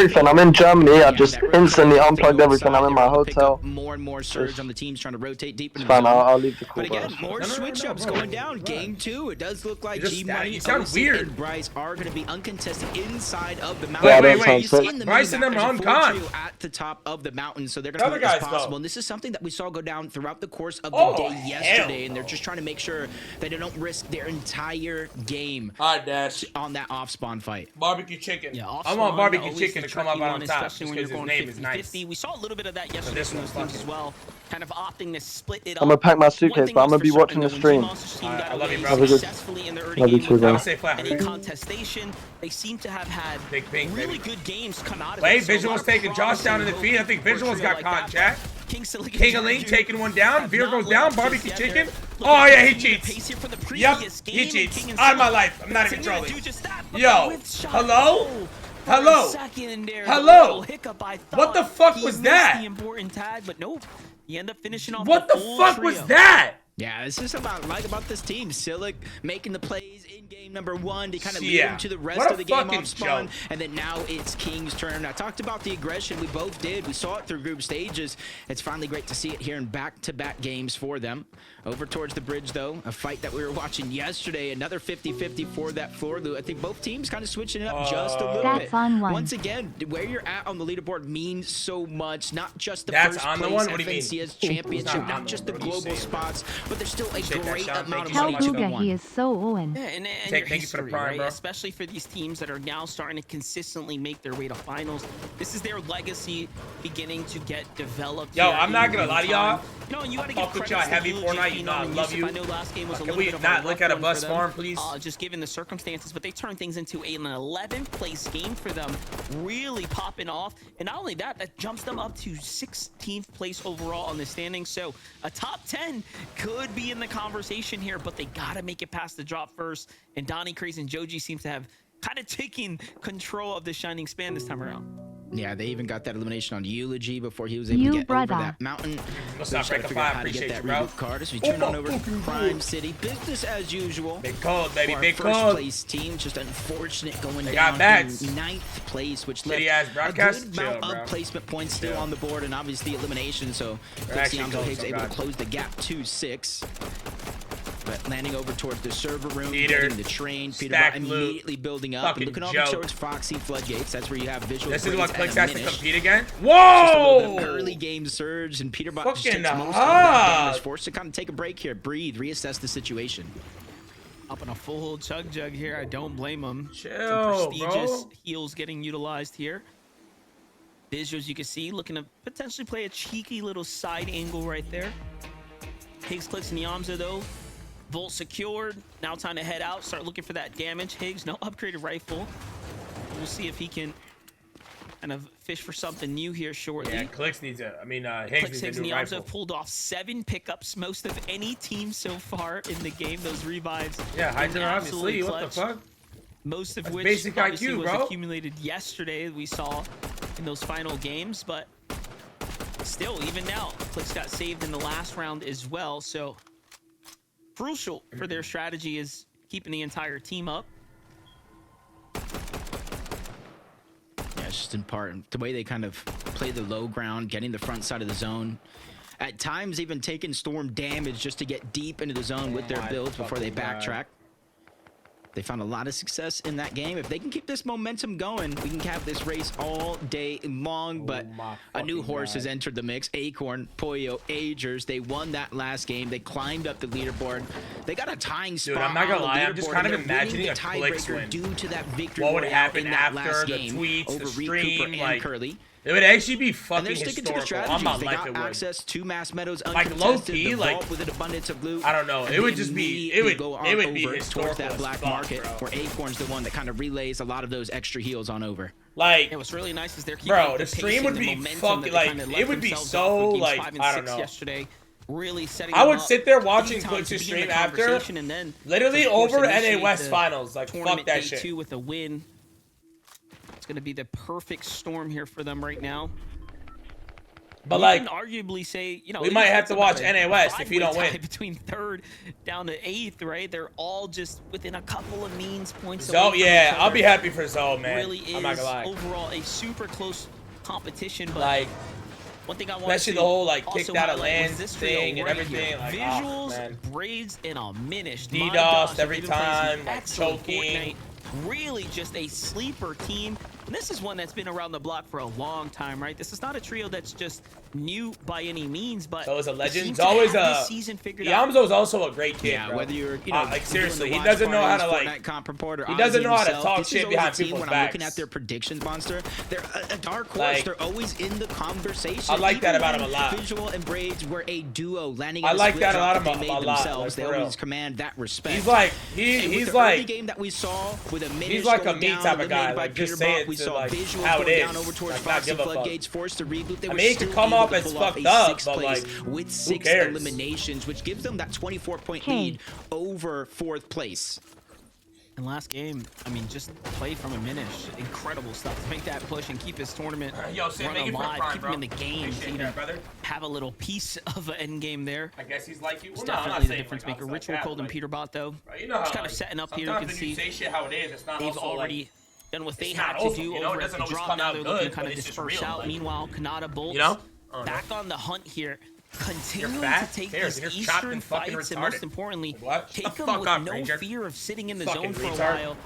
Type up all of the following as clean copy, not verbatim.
everything. I'm in Germany. I just instantly unplugged everything. I'm in my Pick up hotel. more and more surge on the teams trying to rotate deep into It's the fine. zone. I'll leave the call. But again, more switch-ups going down. Game 2, it does look like G-Money, you sound OC, weird. and Bryce are going to be uncontested inside of the mountain. Wait. Bryce and them are on con. At the top of the mountain, so they're going to be as possible. And this is something that we saw go down throughout the course of the day yesterday, and they're just trying to make sure they don't risk their entire game on that off-spawn fight. Barbecue chicken. Yeah, I want barbecue chicken to come up on top, just because his name is nice. We saw a little bit of that yesterday from those teams as well, kind of opting to split it up. I'm gonna pack my suitcase, but I'm gonna be watching the stream. I love you, bro. Love you too, bro. Any contestation, they seem to have had really good games come out of it. Wait, Visual's taking Josh down in the feed. I think Visual's got caught, chat. King of Link taking one down. Veer goes down. Barbecue chicken. Oh, yeah, he cheats. Yep, he cheats. On my life. I'm not even trolling. Yo, hello? Hello? Hello? What the fuck was that? What the fuck was that? Yeah, this is about this team. Silic making the plays in game number 1 to kind of lead into the rest of the game off spawn. And then now it's King's turn. I talked about the aggression. We both did. We saw it through group stages. It's finally great to see it here in back-to-back games for them. Over towards the bridge, though, a fight that we were watching yesterday. Another 50-50 for that floor loot. I think both teams kind of switching it up just a little bit. Once again, where you're at on the leaderboard means so much. Not just the first place FNCS championship, not just the global spots, but there's still a great amount of money to be won. He is so Owen. Yeah, and thank you for the prime, bro. Especially for these teams that are now starting to consistently make their way to finals. This is their legacy beginning to get developed. Yo, I'm not gonna lie to y'all. No, you gotta fuck with y'all heavy Fortnite. You know I love you. I know last game was a Can little we bit of not a look rough at a one bus for them, farm, please? just given the circumstances, but they turned things into an 11th place game for them, really popping off. And not only that, that jumps them up to 16th place overall on the standings. So a top 10 could be in the conversation here, but they gotta make it past the drop first. And Donnie, Crazy, and Joji seem to have kind of taken control of the Shining Span this time around. Yeah, they even got that elimination on Eulogy before he was able to get over that mountain. What's up, Break a 5? Appreciate you, bro. Card as we turn on over to Prime City. Business as usual. Big cold, baby. Big cold. First place team, just unfortunate going down to 9th place, which left a good amount of placement points still on the board, and obviously elimination. So Xianzou was able to close the gap to 6. But landing over towards the server room, getting the train, Peterbot immediately building up. And looking over towards Foxy Floodgates. That's where you have visual. This is what Clicks has to compete again? Whoa! Early game surge, and Peterbot just takes most of that damage. Forced to kind of take a break here, breathe, reassess the situation. Up on a full chug jug here. I don't blame him. Chill, some prestigious heals getting utilized here. Visuals you can see looking to potentially play a cheeky little side angle right there. Higgs, Clicks, and Yamza though. Volt secured. Now time to head out. Start looking for that damage. Higgs, no upgraded rifle. We'll see if he can kind of fish for something new here shortly. Yeah, Clicks needs a. I mean, Higgs needs a new rifle. Have pulled off 7 pickups, most of any team so far in the game. Those revives. Yeah, Hydra obviously. What the fuck? Most of That's which basic IQ, was bro. accumulated yesterday. We saw in those final games, but still, even now, Clicks got saved in the last round as well. So crucial for their strategy is keeping the entire team up. Yeah, it's just in part the way they kind of play the low ground, getting the front side of the zone. At times, even taking storm damage just to get deep into the zone with their builds before they backtrack. They found a lot of success in that game. If they can keep this momentum going, we can have this race all day long. But a new horse has entered the mix. Acorn, Pollo, Agers. They won that last game. They climbed up the leaderboard. They got a tying spot. Dude, I'm not gonna lie. I'm just kind of imagining a Clicks win. Due to that victory. What would happen in that after last the game tweets, over the Reed stream, Cooper like and Curly. It would actually be And fucking they're sticking to the historical. strategies. On my They life, got it would. access to Mass Meadows Like uncontested, low-key, the like vault with an abundance of loot. I don't know. It would just be. It would be historical towards that black as fuck, market, bro. where Acorn's the one that kind of relays a lot of those extra heals on over. Like, It was really nice is they're keeping bro, the the stream pace would and the be momentum fucking that they like. kinda It left would be themselves so off with games like 5 and I 6 don't know. yesterday, really setting I would them up sit there watching big time Clicks' to be in stream the after. conversation, and then Literally of course, over NA initiate West the finals. Like fuck tournament that day shit. 2 with a win. It's going to be the perfect storm here for them right now. But you like, can arguably say, you know, we might have to watch NA West if you don't win. Between 3rd down to 8th, right? They're all just within a couple of means points. Zoe, yeah, I'll be happy for Zoe, man. Really I'm not is gonna lie. overall a super close competition, but like, one thing I want especially the whole like kicked out of land thing and everything. Like, visuals, man. braids, and a minish. DDoS every time, like choking. Fortnite. Really just a sleeper team. And this is one that's been around the block for a long time, right? This is not a trio that's just new by any means, but so is a legend. It's always a season figured out. Yamzo's also a great kid, yeah, bro. whether you're, you know, like seriously, he doesn't know how to like. Comp report or he doesn't know how to himself. talk This shit is behind team people's when backs. I'm looking at their predictions, Monster. They're a dark horse. Like, they're always in the conversation. I like that about him a lot. Visual and Braids were a duo landing. I like that a lot about them. Like, they always command that respect. He's like he's like early game that we saw with a he's like a me type of guy. Like just say it we to saw like visuals how it going is. down over towards Like, not give a fuck. Floodgates forced to reboot. They I were mean, it still could come able up to as pull off fucked a up, 6th but place like, with 6 cares? eliminations, which gives them that 24-point lead over 4th place. And last game, I mean, just play from a minish. Incredible stuff to make that push and keep his tournament running alive, keep him in the game, so you can have a little piece of an end game there. I guess he's like you. It's definitely the difference maker. Ritual Cold and Peterbot, though, you know just kind of setting up here. You can see they've already done what they had to do over at the drop. Now they're looking to kind of disperse out. Meanwhile, Kanata Bolts back on the hunt here. Continuing to take these Eastern fights and most importantly, take them with no fear of sitting in the zone for a while.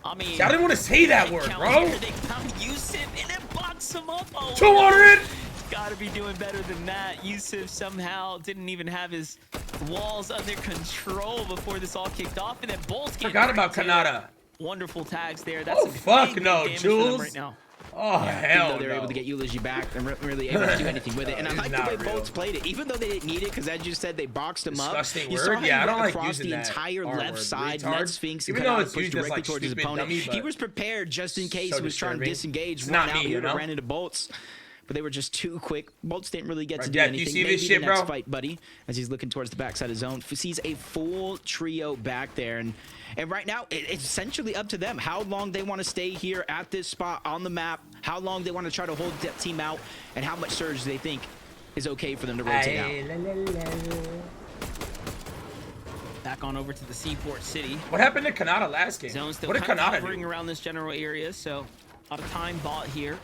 I mean, I didn't want to say that word, bro. They found Yusuf and it box him up. Oh, 200. Gotta be doing better than that. Yusuf somehow didn't even have his walls under control before this all kicked off, and then Bolts forgot about Kanata. Wonderful tags there. That's fuck no, Jules. Right now. Oh, hell no. They're able to get Eulogy back and really able to do anything with it. And I like the way Bolts played it, even though they didn't need it, because as you said, they boxed him up. You saw him I don't like across using the entire left side, net Sphinx, even though it's pushed directly like towards his opponent. He was prepared just in case he was trying to disengage. Run out here to ran into Bolts. But they were just too quick. Bolts didn't really get to do anything. You see Maybe this shit, the next bro? fight, buddy, as he's looking towards the backside of zone. Sees a full trio back there. And right now, it's essentially up to them how long they want to stay here at this spot on the map, how long they want to try to hold that team out, and how much surge they think is okay for them to rotate out. Back on over to the Seaport City. What happened to Kanata last game? Zone still what did Kanata hovering around this general area, so a lot of time bought here.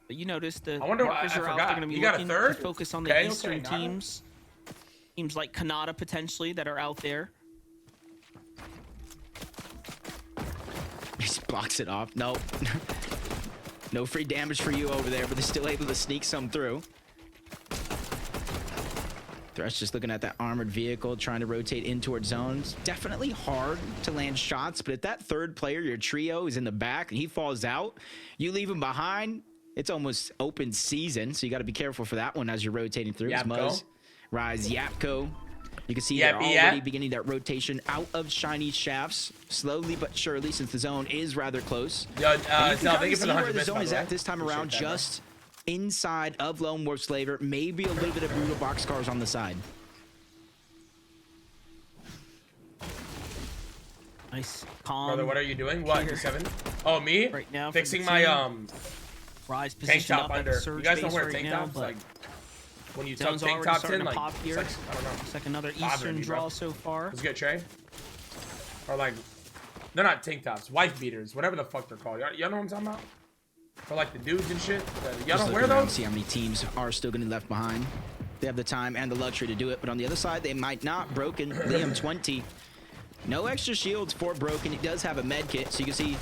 But you notice the markers are out. They're going to be looking to focus on the Eastern teams. Teams like Kanata potentially that are out there. He just blocks it off. Nope. No free damage for you over there, but they're still able to sneak some through. Thresh just looking at that armored vehicle, trying to rotate in towards zones. Definitely hard to land shots, but if that third player, your trio, is in the back and he falls out, you leave him behind, it's almost open season, so you got to be careful for that one as you're rotating through. Muzz, Rise, Yapko. You can see they're already beginning that rotation out of shiny shafts, slowly but surely, since the zone is rather close. Thank you for the 100 where the zone is at this time around, just inside of Lone Wolf Slaver, maybe a little bit of brutal boxcars on the side. Nice, calm. Brother, what are you doing? What, 7? Oh, me? Right now, fixing my Rise tank top up under. You guys don't wear right tank now, tops? Like, when you tuck Zone's tank tops in, like, pop here. I don't know. It's like another Eastern draw so far. Let's get Trey. Or like, they're not tank tops, wife beaters, whatever the fuck they're called. Y'all know what I'm talking about? For like the dudes and shit. Y'all don't wear those? See how many teams are still getting left behind. They have the time and the luxury to do it, but on the other side, they might not. Broken, Liam 20. No extra shields for Broken. It does have a med kit, so you can see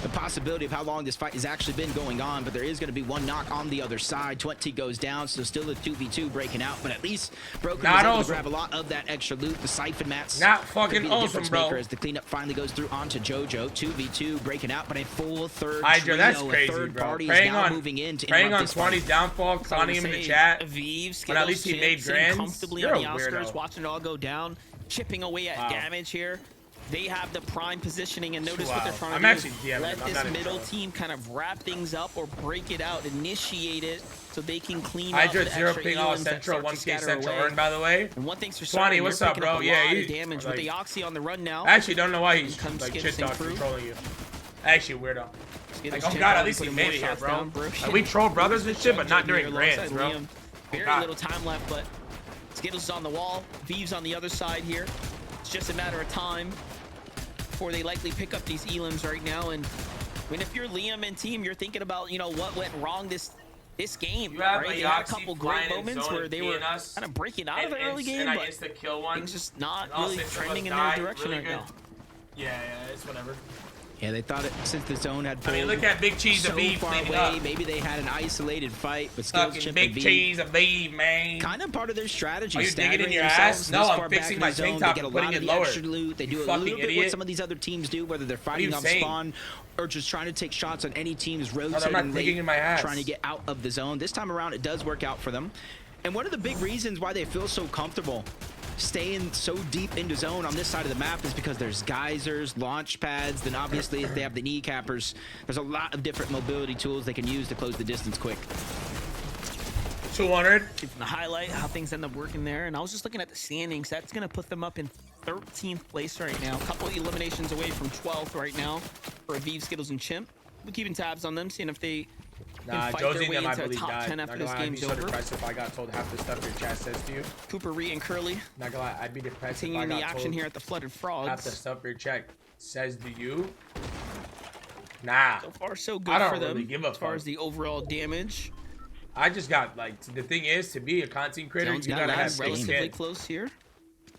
the possibility of how long this fight has actually been going on, but there is going to be one knock on the other side. 20 goes down, so still a 2v2 breaking out, but at least Broken was able to grab a lot of that extra loot. The siphon mats not fucking awesome, bro. As the cleanup finally goes through onto JoJo. 2v2 breaking out, but a full third Hydra, that's crazy, third bro. party is now moving in to praying on this fight. 20's downfall, clowning him in the chat. But at least he made grands. Comfortably You're on a the outskirts, weirdo. watching it all go down, chipping away at damage here. They have the prime positioning, and notice what they're trying to do. Let this middle team kind of wrap things up or break it out, initiate it, so they can clean up the Hydra 0 extra ping all eons that central, start to 1k scatter central away. earn, by the way. And one thing's for certain, what's up, bro? Yeah, he's damage with the Oxy on the run now. I actually don't know why he's Comes like skipping shit talk through. controlling you. Actually, weirdo. Like, oh God, at least he made it here, bro. Like, we troll brothers and shit, but not during grands, bro. Very little time left, but Skittles is on the wall. Vive's on the other side here. It's just a matter of time before they likely pick up these elims right now. And I mean, if you're Liam and team, you're thinking about, you know, what went wrong this game, right? They had a couple great moments where they were kind of breaking out of the early game, but things just not really trending in their direction right now. Yeah, it's whatever. Yeah, they thought it, since the zone had pulled look at Big Cheese so Aviv far away, up. maybe they had an isolated fight, but still Big Cheese Aviv, man. Kind of part of their strategy. Are you digging in your ass? No, I'm fixing my tank top and putting it lower. They do a little bit what some of these other teams do, whether they're fighting on spawn or just trying to take shots on any team's rotating late, trying to get out of the zone. This time around, it does work out for them. And one of the big reasons why they feel so comfortable staying so deep into zone on this side of the map is because there's geysers, launch pads, then obviously if they have the kneecappers, there's a lot of different mobility tools they can use to close the distance quick. 200. Keeping the highlight, how things end up working there. And I was just looking at the standings. That's going to put them up in 13th place right now. A couple of eliminations away from 12th right now for Aviv, Skittles, and Chimp. We're keeping tabs on them, seeing if they Nah, Josie and them, I believe, top died. 10 after this game's over. I'd be so over. depressed if I got told half the stuff your chat says to you. Cooper, Ree, and Curly. Not gonna lie, I'd be depressed if I continuing got the action told here at the Flooded Frogs. half the stuff your chat says to you. Nah. So far, so good I don't for them really give a as far fuck. as the overall damage. I just got, like, the thing is, to be a content creator, Zone's you gotta have thick relatively skin. close here.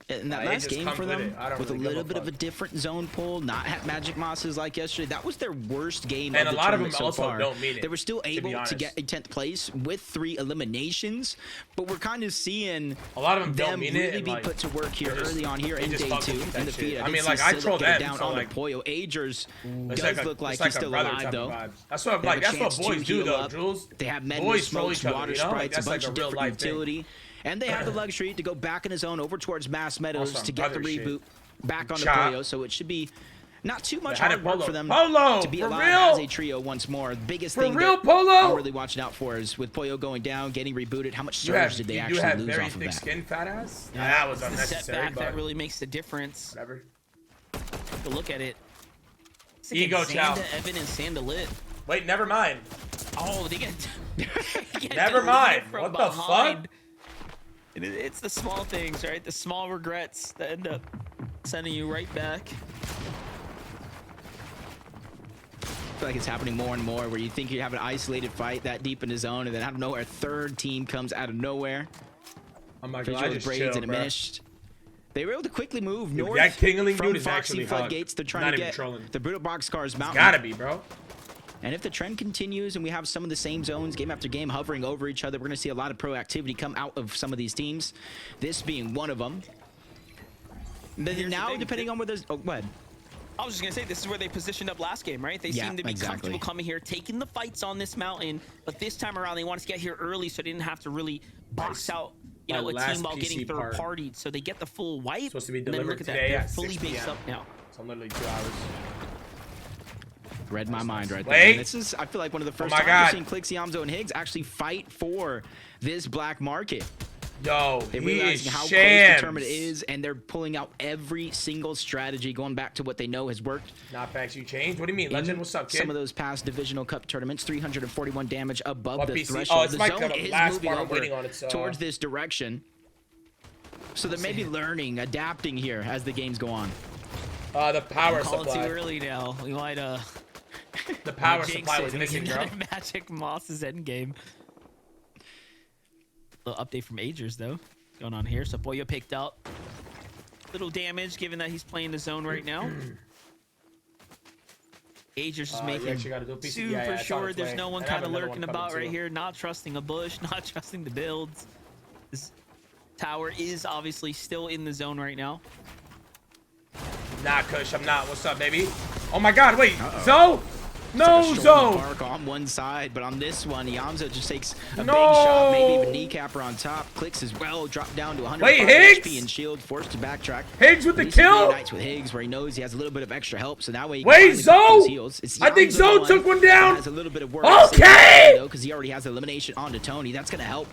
And that It last just game comes for with them, it. I don't with really a give little bit of a fuck. different zone pull, not have magic mosses like yesterday, that was their worst game And of a the lot of them tournament so also far. don't mean it, They were still to be able to honest. get a 10th place with 3 eliminations, but we're kind of seeing A lot of them don't them mean really it, and, be like, put to work here they just- early on here they in just day fuck 2 with that in the shit. feed. I mean, did like, see I Silic troll get it them, down so, on like, the Poyo. Agers It's does like look like it's he's a still brother alive type of though. vibe. That's what, They have like, a that's what chance boys to do, heal though, up. Jules. They have men Boys with troll smokes, each other, water you know? Like, sprites, that's a like bunch a of real different life thing. utility. And they have the luxury to go back in the zone over towards Mass Meadows Also, to get the brother shit. reboot back on the Chop. Poyo, so it should be not too much Had hard it work Polo. for them Polo, to be for alive real? as a trio once more. The biggest For thing real, that Polo? I'm really watching out for is with Poyo going down, getting rebooted, how much surge did they you actually have lose very off of thick that? skin, fat ass. Yeah, Yeah, that was it's the unnecessary, setback but that really makes the difference. whatever. Take a look at it. It's like Ego chow. Xanda, Evan, and Sandalit. Wait, never mind. Oh, they get, get Never deleted mind. from What the behind. fuck? It's the small things, right? The small regrets that end up sending you right back. I feel like it's happening more and more where you think you have an isolated fight that deep in the zone, and then out of nowhere, a third team comes out of nowhere. I'm not Visual gonna lie, just braids chill, and bro. diminished. They were able to quickly move north that Kingaling from dude is Foxy actually Floodgates. hugged. They're trying Not to even get trolling. the Brutal Boxcars Mountain. Gotta be, bro. And if the trend continues and we have some of the same zones game after game hovering over each other, we're going to see a lot of proactivity come out of some of these teams, this being one of them. Here's Now, the thing. depending on where there's... Oh, go ahead. I was just gonna say, this is where they positioned up last game, right? They seemed to be comfortable coming here, taking the fights on this mountain, but this time around they wanted to get here early so they didn't have to really box out, you My know, a last team while PC getting part. third-partied. So they get the full wipe. Supposed to be and then delivered look at that, today they're at fully 6 based p.m. up now. So literally 2 hours. Read my mind right there. Wait. And this is, I feel like, one of the first my times God. we're seeing Clix, Yamzo, and Higgs actually fight for this black market. Yo, They're he is realizing how close the shams. tournament is, and they're pulling out every single strategy, going back to what they know has worked. Not facts you changed. What do you mean, Legend? What's up, kid? Some of those past divisional cup tournaments, 341 damage above What the PC? threshold. Oh, it's the my zone kind of is last moving part I'm over waiting on. It's, towards this direction. So they're maybe learning, adapting here as the games go on. The power Call it too supply. early now. We might The power jinx supply it was and missing, get bro. that Magic Moss's endgame. Little update from Agers though, going on here. So Boyo picked up little damage, given that he's playing the zone right now. Agers is making actually gotta do a piece of- super yeah, it's on sure its there's way. no one And I have kind of another lurking one coming about right too. here, not trusting a bush, not trusting the builds. This tower is obviously still in the zone right now. Nah, Kush, I'm not. What's up, baby? Oh my God, wait, Zoe? No, Like a shoulder Zoe. bark on one side, but on this one, Yamzo just takes a big No. shot, maybe even kneecapper on top. Clicks as well, dropped down to 105 Higgs? HP and shield, forced to backtrack. Higgs with the At least he kill? reunites with Higgs, where he knows he has a little bit of extra help, so that way he can Wait, finally put those Zoe? heals. It's I think Yamzo Zoe one took one that down. has a little bit of work. Okay. Because he already has elimination onto Tony. That's going to help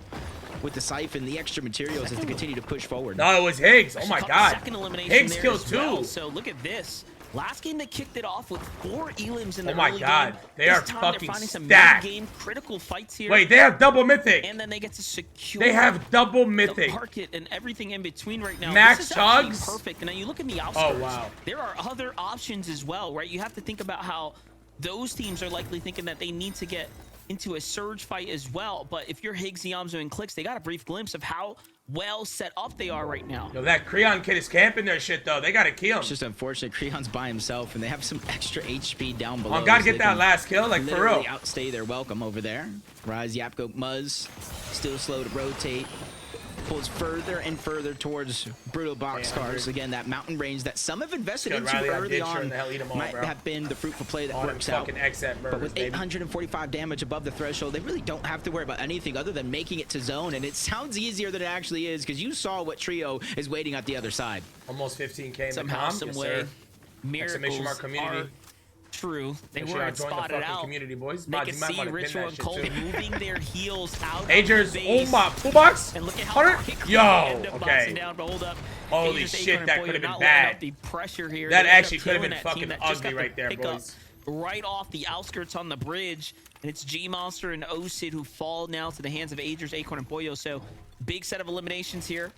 with the siphon, the extra materials as to continue to push forward. No, it was Higgs. Oh my Caught the God. second elimination Higgs there killed as well. two. So look at this. Last game they kicked it off with 4 elims in the Oh my early god, game. they are This time fucking they're finding some stacked. game critical fights here. Wait, they have double mythic. And then they get to secure. They have double the mythic. market and everything in between right now. Max this is actually Chugs? perfect. And now you look at the outskirts. Oh, wow. There are other options as well, right? You have to think about how those teams are likely thinking that they need to get into a surge fight as well. But if you're Higgs, Yamzo, and Clicks, they got a brief glimpse of how well set up they are right now. Yo, that Creon kid is camping their shit though. They gotta kill him. It's just unfortunate. Creon's by himself, and they have some extra HP down below. Oh, gotta so get that last kill, like for real. Outstay their welcome over there. Rise, Yapko, Muzz, still slow to rotate. Pulls further and further towards Brutal Boxcars. Again, that mountain range that some have invested into early on might have been the fruitful play that works out. But with 845 damage above the threshold, they really don't have to worry about anything other than making it to zone. And it sounds easier than it actually is because you saw what Trio is waiting at the other side. Almost 15K in somehow, the some way. Miracles community. Are true. They Make weren't sure spotted out. Community, boys. They can see Ritual and Cole moving their heels out Agers, of the base. oh my, full box? And look at how Yo, okay. Down, but hold up. Holy Agers, shit, that could have been bad. The pressure here. That They actually ended could up have been killing that fucking team that just ugly got right the there, pickup boys. Right off the outskirts on the bridge. And it's G-Monster and Osid who fall now to the hands of Agers, Acorn, and Boyo. So big set of eliminations here.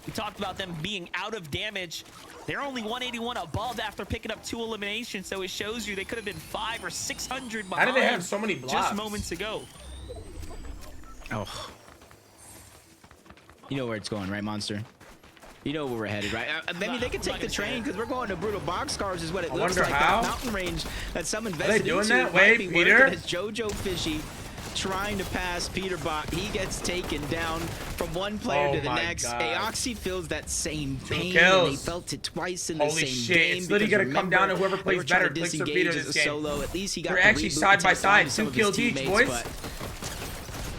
We talked about them being out of damage. They're only 181 above after picking up 2 eliminations, so it shows you they could have been 500 or 600 behind. How did they have so many blocks? Just moments ago. Oh. You know where it's going, right, Monster? You know where we're headed, right? Maybe they could take the train because we're going to Brutal Boxcars is what it looks like. That mountain range that some invested into. Are they doing that? Wait, Peter? As Jojo Fishy trying to pass Peterbot. He gets taken down from one player to the next. Aoxy feels that same pain, and he felt it twice in the same game. It's literally gonna come down to whoever plays better, Clicks or Peter this game. Solo. At least he got They're actually side by side, 2 kills each, boys.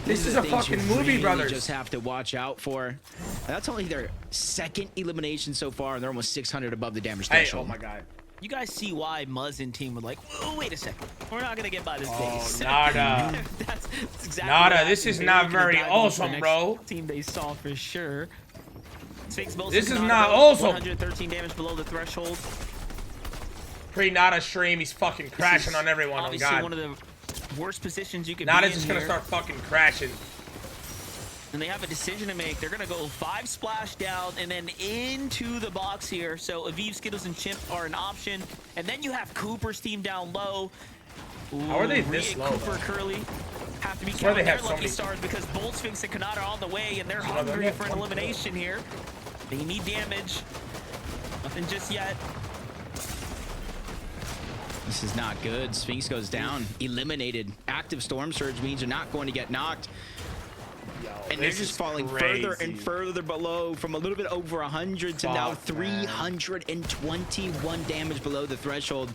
This is a fucking movie, brothers. You just have to watch out for. And that's only their 2nd elimination so far, and they're almost 600 above the damage threshold. Oh my god. You guys see why Muzz and team were like, oh, wait a second. We're not going to get by this base. Nada. that's exactly Nada, this is not very awesome, bro. Team they saw for sure. This is not awesome. 113 damage below the threshold. Pre-Nada stream, he's fucking crashing on everyone. Obviously, oh god. One of the worst positions you could Nada's be in just gonna start fucking crashing. And they have a decision to make. They're gonna go 5 splash down and then into the box here. So Aviv, Skittles, and Chimp are an option. And then you have Cooper's team down low. Ooh, how are they this low? Cooper, Curly have to be counting their lucky stars because Bolt, Sphinx, and Kanata are on the way, and they're hungry for an elimination here. They need damage. Nothing just yet. This is not good. Sphinx goes down. Eliminated. Active Storm Surge means you're not going to get knocked. And they're just falling further and further below from a little bit over 100 to now 321 damage below the threshold.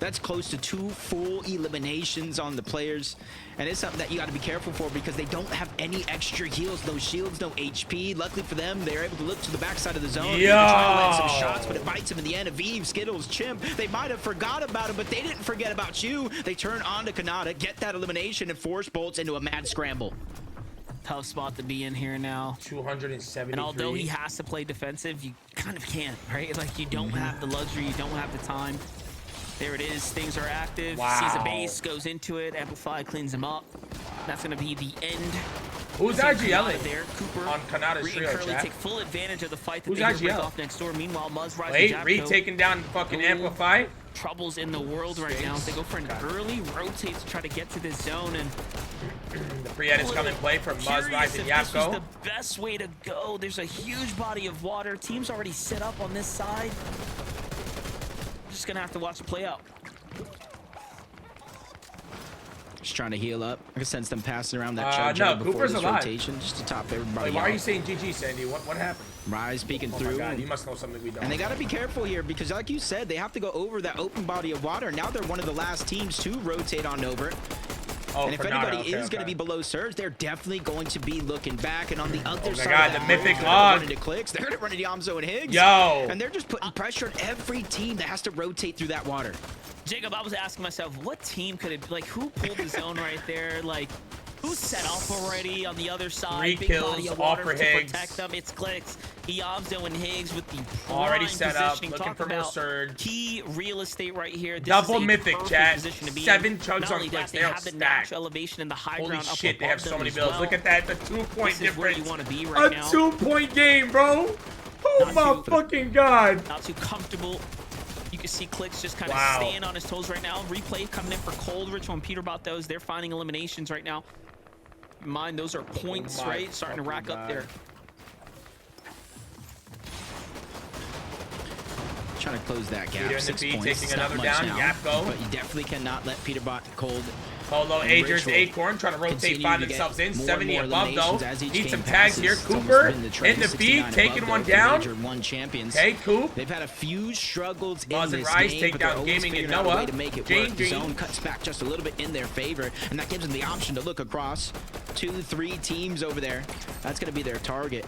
That's close to 2 full eliminations on the players. And it's something that you got to be careful for because they don't have any extra heals, no shields, no HP. Luckily for them, they're able to look to the backside of the zone. Try to land some shots, but it bites them in the end. Aviv, Skittles, Chimp, they might have forgot about him, but they didn't forget about you. They turn on to Kanata, get that elimination, and force Bolts into a mad scramble. Tough spot to be in here now. 273. And although he has to play defensive, you kind of can't, right? Like, you don't have the luxury, you don't have the time. There it is. Things are active. Wow. Sees a base, goes into it. Amplify, cleans him up. That's going to be the end. Who's IGLing there? Cooper on Kanata's Reed and Curly take full advantage of the fight that Who's they break IGL? off next door. Meanwhile, Muzz, Rise, Wait, and Reed taking down fucking Amplify. Troubles in the world right now. They go for an early rotate to try to get to this zone, and the pre-edits come in play for Muzz, Rise, and Yapko. This was the best way to go. There's a huge body of water. Team's already set up on this side. Just gonna have to watch it play out. Just trying to heal up. I can sense them passing around that chug before Cooper's this alive. rotation, just to top everybody. Wait, why are you saying GG, Sandy? What happened? Rise peeking through. Oh my god, you must know something we don't. And they got to be careful here because, like you said, they have to go over that open body of water. Now they're one of the last teams to rotate on over. Oh, and if anybody is going to be below surge, they're definitely going to be looking back. And on the other side, the mythic log, they're going to run into Yamzo and Higgs. Yo, and they're just putting pressure on every team that has to rotate through that water. Jacob, I was asking myself, what team could it, like, who pulled the zone right there? Like, Who's set up already on the other side? 3 Big kills, body of all water for to Higgs. protect them. It's Clicks, Iamzo, and Higgs with the Already prime set up, positioning. looking Talk for more about surge. key real estate right here. This Double is a mythic, perfect chat. position to be 7 in. chugs Not on only Clicks. that, they They are have the stacked. natural elevation and the high Holy ground up shit, they have above so them many as builds. well. Look at that, the 2-point This is where difference. you want to be right A now. 2-point game, bro. Oh my fucking god. Not too comfortable. You can see Clicks just kind of Wow. staying on his toes right now. Replay coming in for Coldridge on Peterbot. Those they're finding eliminations right now. Mind those are points, my right? Starting to rack fucking up there. Trying to close that gap. Peter in the 6 feed, points. taking It's not another much down. now, Yapko. but you definitely cannot let Peterbot Cold. Polo, and Agers, Rich will Acorn trying to rotate, continue find to get themselves in. more 70 and more above though. eliminations as each Need game some tags passes. here. It's almost Cooper been the trend. in the 69 feed, taking above, one though, for the down. Major 1 champions. Okay, Coop. They've had a few struggles Buzz in and this Rice game, take but they're down always Gaming and figuring out a Noah. way to make it Jane work. The Jane. zone cuts back just a little bit in their favor, and that gives them the option to look across 2-3 teams over there. That's going to be their target.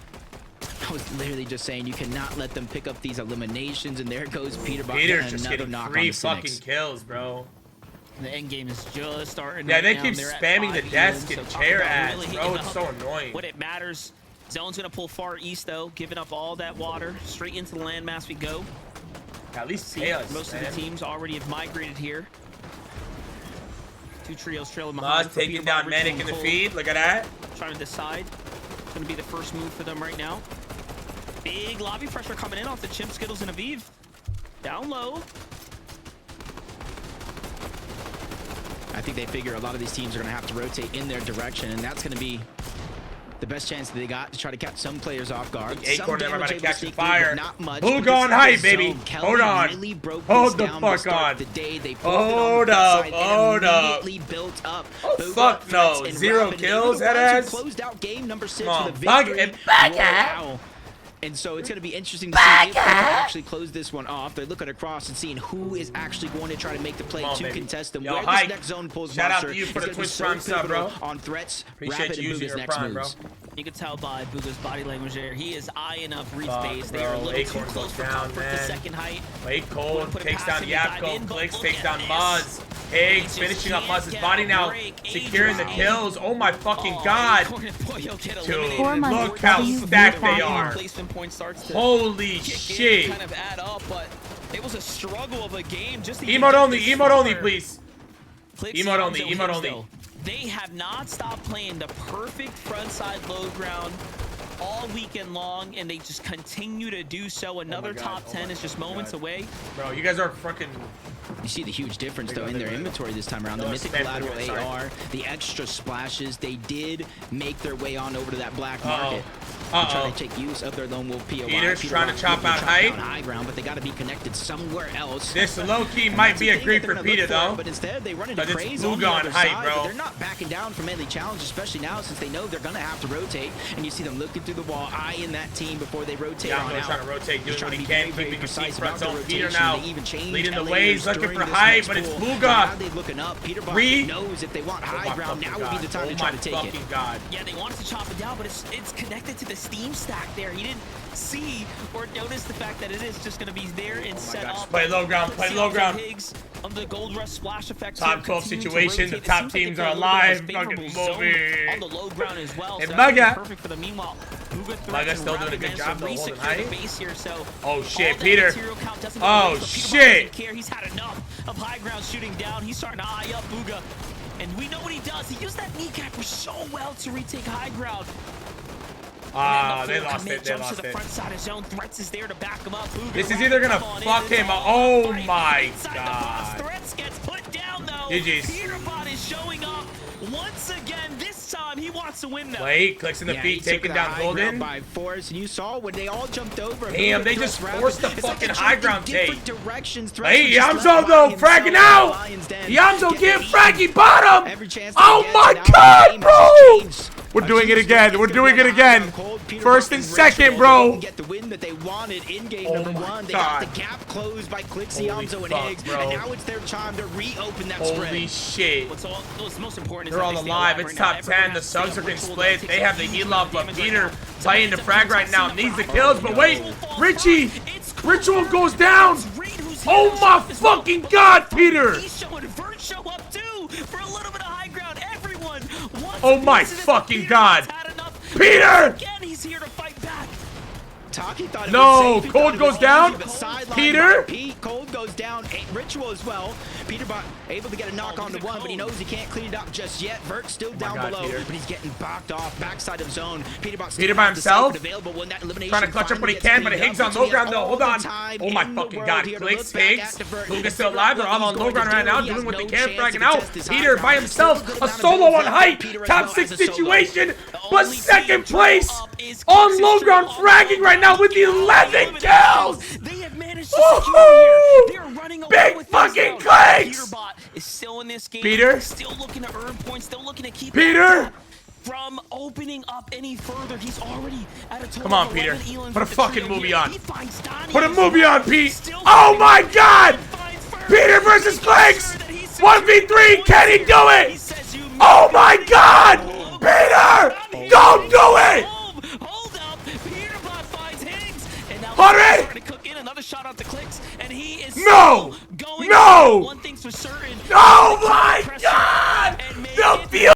I was literally just saying you cannot let them pick up these eliminations, and there goes Peterbot. Peter's just another getting knock 3 on the fucking Cynics. kills, bro. The end game is just starting. Yeah, right they now. keep They're at spamming the 5 desk even, and so chair talk about ads, really bro. hitting It's up so annoying. When it matters, Zone's gonna pull far east though, giving up all that water straight into the landmass. We go. At least See, pay us, most man. of the teams already have migrated here. 2 trios trailing behind. Buzz for taking Peterbot, down Rich Medic and in the Cole, feed. Look at that. Trying to decide. It's gonna be the first move for them right now. Big lobby pressure coming in off the Chimp, Skittles, and Aviv. Down low. I think they figure a lot of these teams are going to have to rotate in their direction, and that's going to be the best chance that they got to try to catch some players off guard. Acorn never about to Some damage able catch sneak fire. through, but not much. Booga But on this height, is baby. zone. Kelly Hold on. really broke Hold this the down fuck to start on. the day. They Hold up, hold up. Immediately built up. Oh, Booga fuck no. threats and 0 rapid. kills, They were the that ones who ass. closed out game number 6 Come with a on, bug victory. it back at. Wow. And so it's going to be interesting to see if they can actually close this one off. They're looking across and seeing who is actually going to try to make the play to baby. contest them. Yo, Where Hype. this next zone pulls Shout out monster to you for is the gonna be Twitch so Prime sub, bro. pivotal on threats, Appreciate Rapid, you and using Booga's your next Prime, moves. bro. You can tell by Booga's body language there. He is eyeing up Reef Fuck, base. They are a bro. little Acorn too close goes for down, comfort. The man. second height. Wait, Cold Put it takes past down him, dive in, Yapko. but Clicks look takes at down this. Muzz. Higgs Just finishing up can't Muzz's get body a now. break. Securing the Adrian. kills. Oh my fucking Oh, god. Acorn and Boyo get Dude, eliminated. look how stacked they are. Replacement point starts to Holy kick in, shit. kind of add up, but it was a struggle of a game. Just to Emote even only, get this emote only, far. please. Clicks Emote only, Iamzo emote Higgs, only. though. They have not stopped playing the perfect frontside low ground all weekend long, and they just continue to do so. Another God, top oh 10 my is just moments God. away. Bro, you guys are fucking. You see the huge difference, though, in They their go. inventory this time around. The No, Mythic spam Collateral for you, AR, the extra splashes, they did make their way on over to that black market. Trying Uh-oh. to take use of their lone wolf POI. Peter's Peter trying to Rock chop looking out to height. down high ground, but they got to be connected somewhere else. This low-key And might that's be the a thing great that for they're gonna look Peter, though. But instead, they run into But it's Craze on the Booga on other height, side, bro. but they're not backing down from any challenge, especially now since they know they're going to have to rotate. And you see them looking through the wall, eyeing that team before they rotate on Yapko out. trying to rotate, doing Just what trying he to be can, very, keeping his precise feet front about the zone. Peter rotation. now They even changed leading the LAers ways, looking during for this height, next but it's pool. Booga. Now they're looking up. Peterbot Reed. knows if they want Oh high my ground, now fucking would be the time God. to try to Oh take my it. fucking god. Yeah, they wanted to chop it down, but it's connected to the steam stack there. He didn't see or notice the fact that it is just going to be there and set God, up. just play low ground, play See low Iamzo ground. Higgs under the gold rush splash effect. Top here, 12 continuing to situation, the rotate. It top seems like they teams play are a little bit of a alive. favorable Fucking zone movie. on the low ground as well. And So that's Mugga. perfect for them. Meanwhile, Booga Mugga's still doing a good job, though, holding Resecure height. the base here, so Oh, shit, all that Peter. material count doesn't go Oh, away, but Peterbot shit. doesn't care. He's had enough of high ground shooting down. He's starting to eye up Booga. And we know what he does. He used that kneecapper so well to retake high ground. Ah, And then they the full lost commit it, they jumps lost to the it. front side of zone. Threats is there to back him up. Booga This is right either gonna on in. fuck It's him up. all Oh fight my inside the box. god. Threats gets put down though. GG's. Peterbot is showing up once again. This time he wants to win though. Wait, clicks in the Yeah, feet, he took taking the down high Golden. ground by force, and you saw when they all jumped over. Damn, they Threats just rapid. forced the It's like fucking they high jumped in ground different take. directions. Threats Hey, were just Iamzo left though, by himself fragging in the out. Lion's Den. Iamzo Get get beat. fraggy bottom. Every chance Oh they get, my now the god, game bro. has changed. We're doing it again. We're doing it again. First and second, bro. Get the win that they wanted in game Oh number my 1. They God. got the gap closed by Clicks, Holy Iamzo, and fuck, Higgs, bro. and now it's their time to reopen that Holy spread. shit. What's most important is They're that all they stay alive. alive It's right now. top 10. Everyone The has to stay subs are up getting with split. Cold. They have the Takes heal a up, but damage right Peter now. playing the frag right now. Needs the kills, but wait. Falls Richie. front. It's Ritual Cooper. goes down. It's Reed who's Oh here. my As well. fucking god, Peter. He's showing Vert show up too for a little bit of high ground. Everyone Oh my fucking god. Peter! Again, he's here to fight back. Taki thought it No, was safe. Cold goes down. Peter? Pete, Cold goes down. Ritual as well. Peterbot able to get a knock on the one, but he knows he can't clean it up just yet. Vert's still down below, Peter. But he's getting backed off. Backside of zone. Peter by himself. Trying to clutch up what he can, but Higgs on low ground though. Hold on. Oh my fucking god. Clicks, Higgs. Luga's still alive. They're all on low ground right now, doing what they can, fragging out. Peter by himself. A solo on height. Top 6 situation. But second place on low ground, fragging right now with 11 kills. They have managed to secure here. They're running away Big with fucking this clicks. Peterbot is still in this game. Peter? Still looking to earn points. Still looking to keep Peter? from opening up any further. He's already at a total Come on, of Peter. 11 Elans Put a with the fucking trio movie here. on. He finds Donnie. Put a movie on, Pete. Still Oh my god. finds Ferg. Peter versus Clicks. That he's 1v3. Can he do He it? says you Oh my god. Peter, don't do it. Hold up. Peterbot finds Higgs. And now 100. starting to cook in another shot off the Clicks. And he is No. still going. No. One thing's for certain. Oh my god. The field.